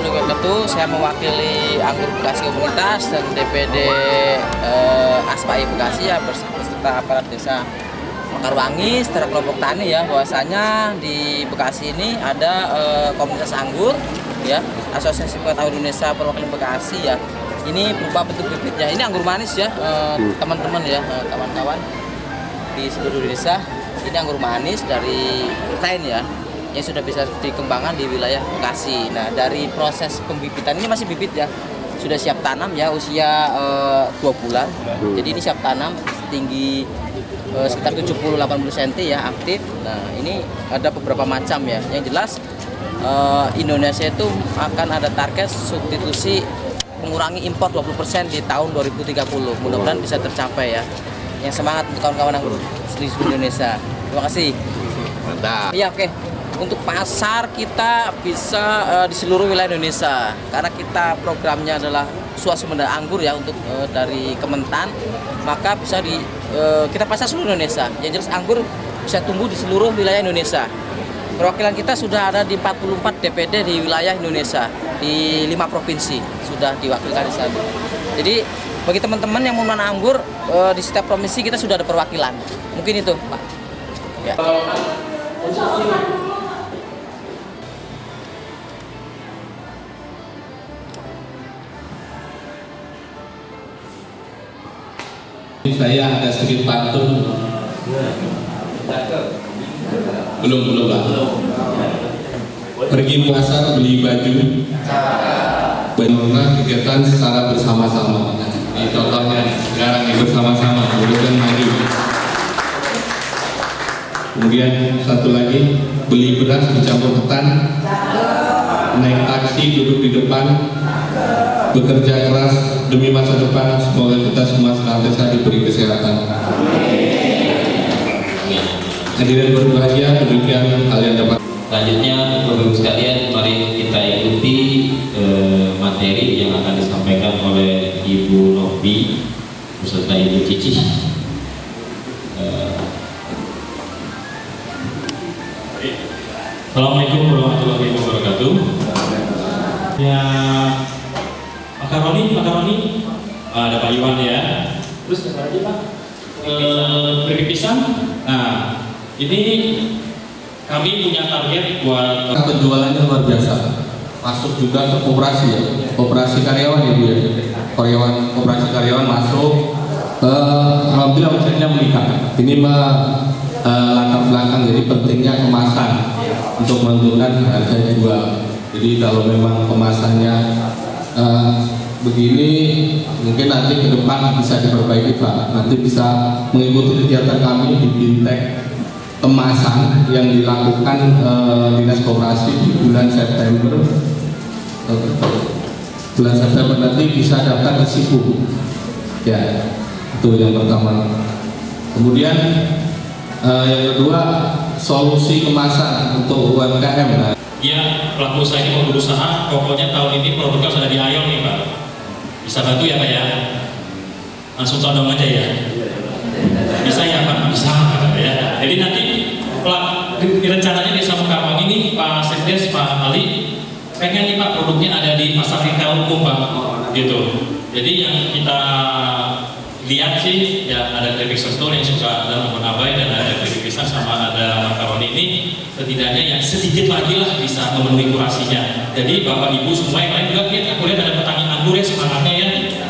wabarakatuh. Saya mewakili Anggur Bekasi Komunitas dan DPD ASPAI Bekasi ya beserta aparat desa Mekarwangi secara kelompok tani ya, bahwasanya di Bekasi ini ada komunitas anggur ya, Asosiasi Petani Indonesia perwakilan Bekasi ya. Ini berupa bentuk bibitnya. Ini anggur manis ya, teman-teman ya, kawan-kawan di seluruh desa. Ini anggur manis dari Tain ya, yang sudah bisa dikembangkan di wilayah Bekasi. Nah, dari proses pembibitan ini masih bibit ya, sudah siap tanam ya, usia 2 bulan. Jadi ini siap tanam, tinggi sekitar 70-80 cm ya, aktif. Nah, ini ada beberapa macam ya. Yang jelas Indonesia itu akan ada target substitusi mengurangi impor 20% di tahun 2030. Mudah-mudahan bisa tercapai ya. Yang semangat untuk kawan-kawan anggur di seluruh Indonesia. Terima kasih. Mantap. Iya, oke. Untuk pasar kita bisa di seluruh wilayah Indonesia karena kita programnya adalah swasembada anggur ya, untuk dari Kementan, maka bisa kita pasar seluruh Indonesia. Yang jelas anggur bisa tumbuh di seluruh wilayah Indonesia. Perwakilan kita sudah ada di 44 DPD di wilayah Indonesia, di 5 provinsi sudah diwakilkan di sana. Jadi bagi teman-teman yang mau menanam anggur di setiap provinsi kita sudah ada perwakilan. Mungkin itu, Pak. Ya. Saya ada sedikit pantun. Belum Pak. Pergi pasar beli baju, benar kegiatan secara bersama-sama. Ini contohnya sekarang ini bersama-sama, kemudian maju. Kemudian satu lagi, beli beras dicampur ketan, naik taksi duduk di depan, bekerja keras demi masa depan. Semoga kita semua senantiasa diberi kesehatan. Hadirin berbahagia, demikian kalian dapat. Selanjutnya, Bapak-Ibu sekalian, mari kita ikuti materi yang akan disampaikan oleh Ibu Novi beserta Ibu Cici. Assalamualaikum warahmatullahi wabarakatuh. Ya, makaroni, ada Pak Iwan ya. Terus apa lagi Pak? Keripik pisang. Nah, ini kami punya target buat penjualannya luar biasa. Masuk juga ke koperasi ya, koperasi karyawan ya Bu ya. Koperasi karyawan masuk. Alhamdulillah omsetnya meningkat. Ini latar belakang, jadi pentingnya kemasan untuk menentukan harga jual. Jadi kalau memang kemasannya begini, mungkin nanti ke depan bisa diperbaiki Pak. Nanti bisa mengikuti kegiatan kami di Bintek kemasan yang dilakukan Dinas Koperasi di bulan September. Bulan September nanti bisa daftar ke SIPU. Ya, itu yang pertama. Kemudian yang kedua, solusi kemasan untuk UMKM. Nah, ya, pelaku usaha ini mau berusaha, pokoknya tahun ini produknya sudah di Ayon nih Pak. Bisa bantu ya Pak ya? Langsung todong aja ya? Bisa ya Pak? Bisa ya. Jadi nanti rencananya di Mekarwangi ini Pak Sekdes, Pak Ali pengen nih Pak produknya ada di pasar retail umum Pak, gitu. Jadi yang kita lihat sih ya, ada keripik sosol yang suka dalam abai, dan ada keripik pisang sama ada makaroni. Ini setidaknya yang sedikit lagi lah bisa memenuhi kurasinya. Jadi Bapak Ibu semua yang lain juga lihat, aku lihat ada petani anggur ya, semangatnya ya.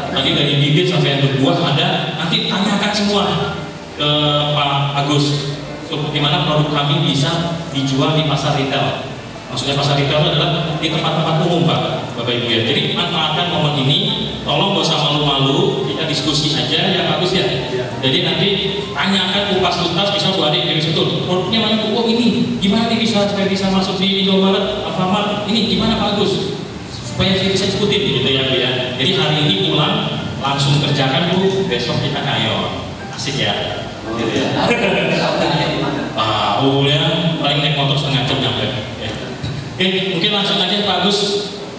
Tadi dari bibit sampai yang berbuah ada. Nanti tanyakan semua ke Pak Agus, bagaimana produk kami bisa dijual di pasar retail. Maksudnya pasar retail itu adalah di tempat-tempat umum Pak, Bapak Ibu ya. Jadi manfaatkan momen ini, tolong gak usah malu-malu, kita diskusi aja ya bagus ya. Jadi nanti tanyakan kupas tuntas, bisa Bu Adik dari situ, produknya mana Bu? Oh ini, gimana nih bisa supaya bisa masuk di Indomaret, Alfamart, ini gimana Pak Agus? Supaya saya bisa ikutin gitu ya Bu ya. Jadi hari ini pulang, langsung kerjakan Bu, besok kita ke Ayon. Asik ya? Gitu ya. Tahu ya, paling naik motor setengah jam nyampe. Oke, mungkin langsung aja Pak Agus,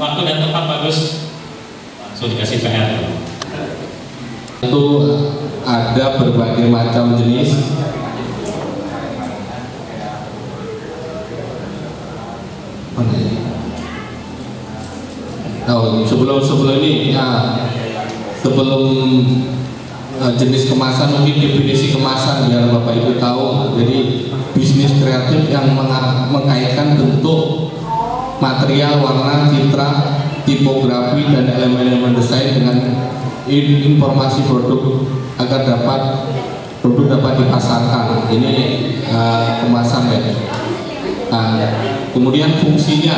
waktu dan tempat Pak Agus langsung dikasih PR. itu ada berbagai macam jenis sebelum ini sebelum jenis kemasan, mungkin definisi kemasan biar Bapak Ibu tahu. Jadi bisnis kreatif yang mengaitkan bentuk, material, warna, citra, tipografi dan elemen-elemen desain dengan informasi produk agar produk dapat dipasarkan. Ini kemasan ya. Kemudian fungsi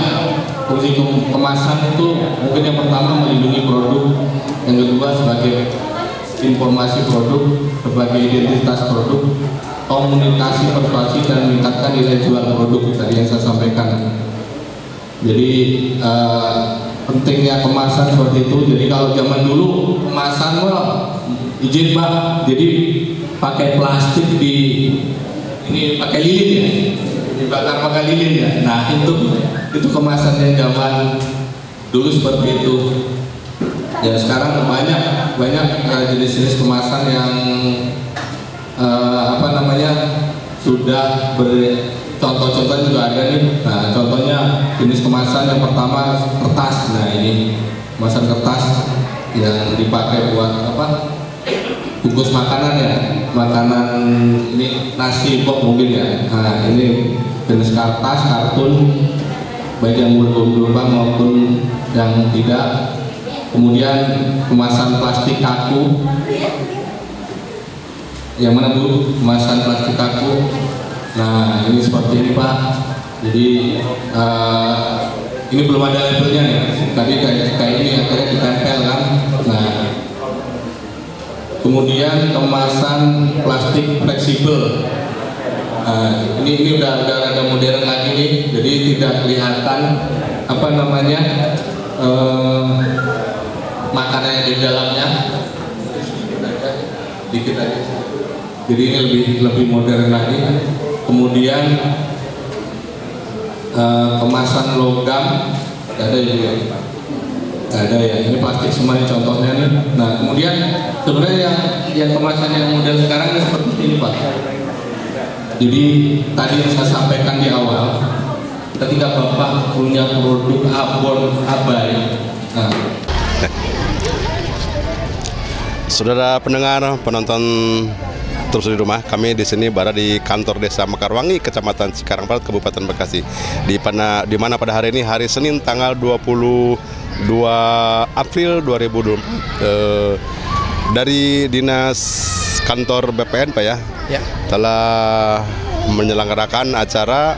kemasan itu mungkin yang pertama melindungi produk, yang kedua sebagai informasi produk, sebagai identitas produk, komunikasi, persuasi, dan meningkatkan nilai jual produk tadi yang saya sampaikan. Jadi pentingnya kemasan seperti itu. Jadi kalau zaman dulu kemasan izin Pak, jadi pakai plastik ini pakai lilin ya, dibakar pakai lilin ya. Nah itu kemasan yang zaman dulu seperti itu. Ya sekarang banyak jenis-jenis kemasan yang sudah contoh-contoh juga ada nih. Nah contohnya jenis kemasan yang pertama kertas. Nah ini kemasan kertas yang dipakai buat bungkus makanan ya, makanan ini nasi kok mungkin ya. Nah ini jenis kertas, kartun, baik yang berlubang maupun yang tidak. Kemudian kemasan plastik kaku, yang mana Bu? Kemasan plastik kaku. Nah ini seperti ini Pak. Jadi ini belum ada labelnya ya. Tadi kayak ini akhirnya ditempel kan. Nah kemudian kemasan plastik fleksibel. Ini udah ada modern lagi nih. Jadi tidak kelihatan makanan yang di dalamnya, dikit aja. Jadi ini lebih modern lagi. Kemudian kemasan logam ada juga, ada ya. Ini plastik semua nih contohnya nih. Nah kemudian sebenarnya yang kemasan yang model sekarang ini seperti ini Pak. Jadi tadi yang saya sampaikan di awal, ketika Bapak punya produk abon abai. Saudara pendengar, penonton terus di rumah, kami di sini berada di kantor Desa Mekarwangi, Kecamatan Cikarang Barat, Kabupaten Bekasi. Di mana pada hari ini hari Senin tanggal 22 April 2024 dari Dinas Kantor BPN Pak ya, telah menyelenggarakan acara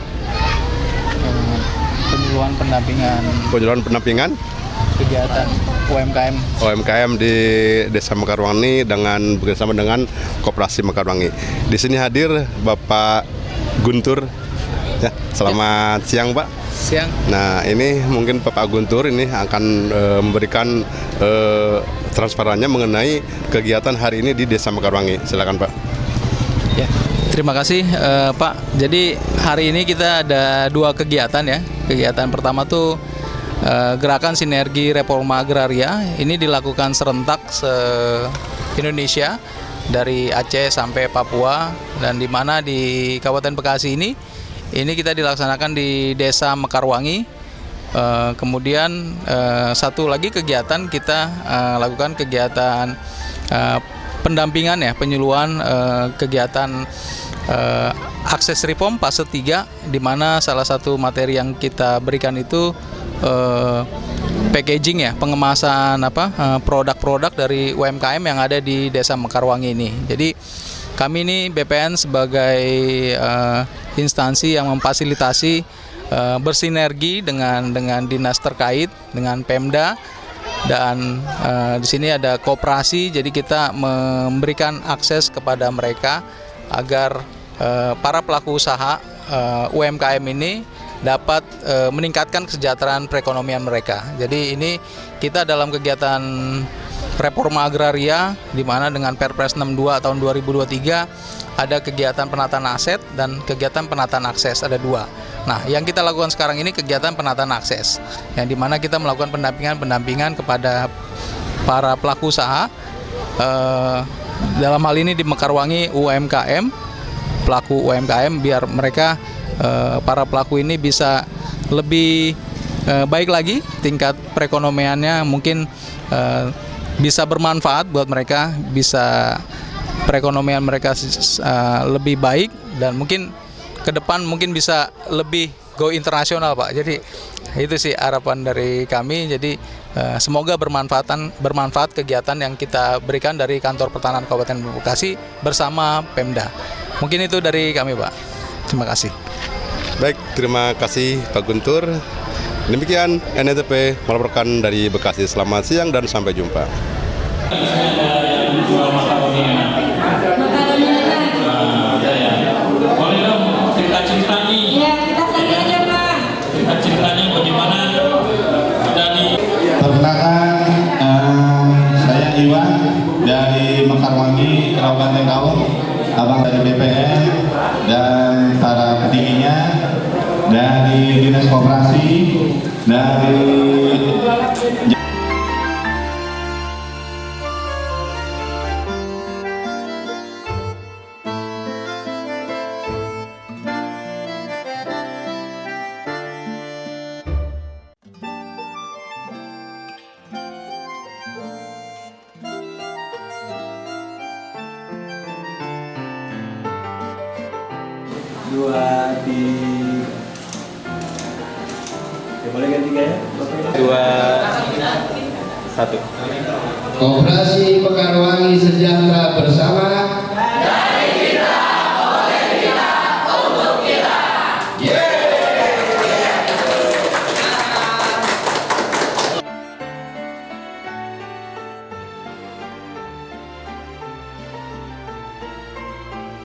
penyuluhan pendampingan kegiatan UMKM di Desa Mekarwangi dengan bersama dengan Koperasi Mekarwangi. Di sini hadir Bapak Guntur. Ya, selamat siang Pak. Siang. Nah ini mungkin Bapak Guntur ini akan memberikan transparannya mengenai kegiatan hari ini di Desa Mekarwangi. Silakan Pak. Ya, terima kasih Pak. Jadi hari ini kita ada 2 kegiatan ya. Kegiatan pertama tuh Gerakan Sinergi Reforma Agraria. Ini dilakukan serentak se-Indonesia dari Aceh sampai Papua, dan di mana di Kabupaten Bekasi ini kita dilaksanakan di Desa Mekarwangi. Kemudian satu lagi kegiatan kita lakukan kegiatan pendampingan ya, penyuluhan kegiatan akses reform fase 3, di mana salah satu materi yang kita berikan itu packaging ya, pengemasan produk-produk dari UMKM yang ada di Desa Mekarwangi ini. Jadi kami ini BPN sebagai instansi yang memfasilitasi bersinergi dengan dinas terkait, dengan Pemda, dan di sini ada koperasi. Jadi kita memberikan akses kepada mereka agar para pelaku usaha UMKM ini dapat meningkatkan kesejahteraan perekonomian mereka. Jadi ini kita dalam kegiatan reforma agraria, di mana dengan Perpres 62 tahun 2023 ada kegiatan penataan aset dan kegiatan penataan akses, ada 2. Nah, yang kita lakukan sekarang ini kegiatan penataan akses, yang di mana kita melakukan pendampingan kepada para pelaku usaha, dalam hal ini di Mekarwangi UMKM, pelaku UMKM, biar mereka para pelaku ini bisa lebih baik lagi, tingkat perekonomiannya mungkin bisa bermanfaat buat mereka, bisa perekonomian mereka lebih baik, dan mungkin ke depan mungkin bisa lebih go internasional, Pak. Jadi itu sih harapan dari kami. Jadi semoga bermanfaat kegiatan yang kita berikan dari Kantor Pertanahan Kabupaten Bekasi bersama Pemda. Mungkin itu dari kami, Pak. Terima kasih. Baik, terima kasih Pak Guntur. Demikian NNTP melaporkan dari Bekasi. Selamat siang dan sampai jumpa. Boleh dong cerita-cerita nih. Ya, kita saja aja, Pak. Cerita-ceritanya bagaimana dari Perkenalkan, saya Iwan dari Mekarwangi, Kabupaten Kaur, abang dari BPN dan para petingginya dari Dinas Koperasi, dari Koperasi Mekarwangi Sejahtera Bersama